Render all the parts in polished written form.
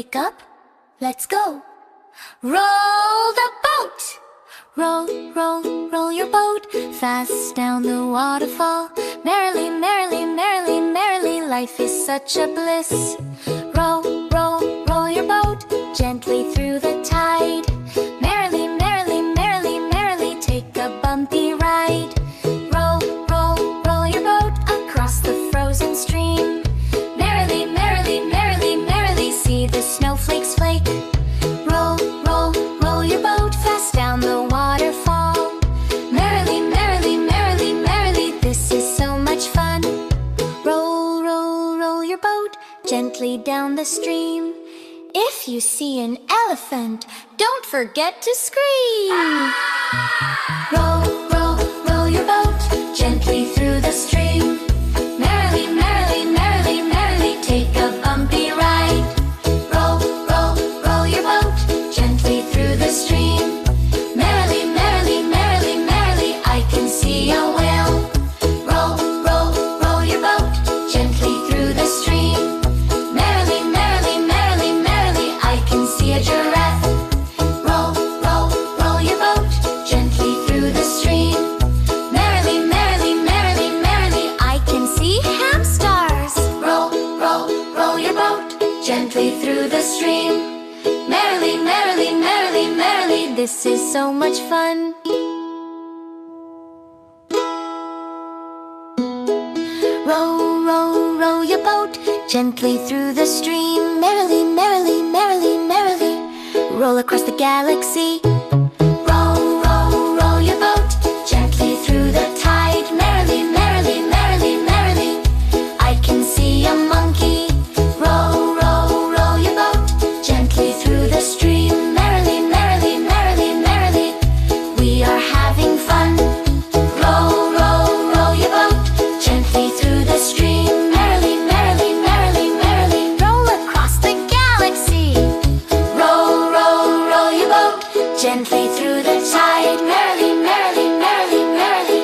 wake up, let's go. Roll the boat. Roll, roll, roll your boat fast down the waterfall. Merrily, merrily, merrily, merrily, life is such a bliss. Roll, roll, roll your boat gently through the tide. Merrily, merrily, merrily, merrily, take a bumpy ride. Roll, roll, roll your boat across the frozen stream. Merrily, merrily, merrily, merrily, see the snowflakes flake. Roll, roll, roll your boat fast down the waterfall. Merrily, merrily, merrily, merrily, this is so much fun. Roll, roll, roll your boat gently down the stream. If you see an elephant, don't forget to scream. Roll, roll, roll your boat gently through the stream. Merrily, merrily, merrily, merrily, take a bumpy ride. Roll, roll, roll your boat gently through the stream. Merrily, merrily, merrily, merrily, I can see a whale. Roll, roll, roll your boat gently through the stream. Merrily, merrily, merrily, merrily, I can see a giraffe. Roll, roll, roll your boat gently through the stream. Merrily, merrily, merrily, merrily, I can see hamsters. Roll, roll, roll your boat gently through the stream. Merrily, merrily, merrily, merrily, this is so much fun. Row, row, row your boat gently through the stream. Merrily, merrily, merrily, merrily, roll across the galaxy. Row, row, row your boat gently through the tide. Merrily, merrily, merrily, merrily, I can see a monkey. Row, row, row your boat gently through the stream. Merrily, merrily, merrily, merrily, we are having fun. Row, row, row your boat gently through the stream. Merrily, merrily, merrily, merrily, roll across the galaxy. Row, row, row your boat gently through the tide. Merrily, merrily, merrily, merrily,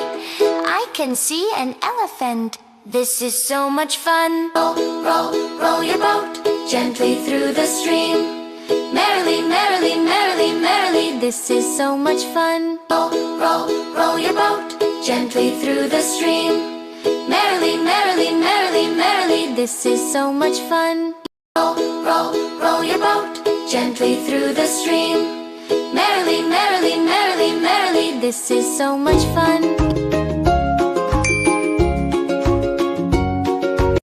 I can see an elephant. This is so much fun. Row, row, row your boat gently through the stream. Merrily, merrily, merrily, merrily, this is so much fun. Row, row, row your boat gently through the stream. Merrily, merrily, merrily, merrily, this is so much fun. Row, row, row your boat gently through the stream. Merrily, merrily, merrily, merrily, this is so much fun.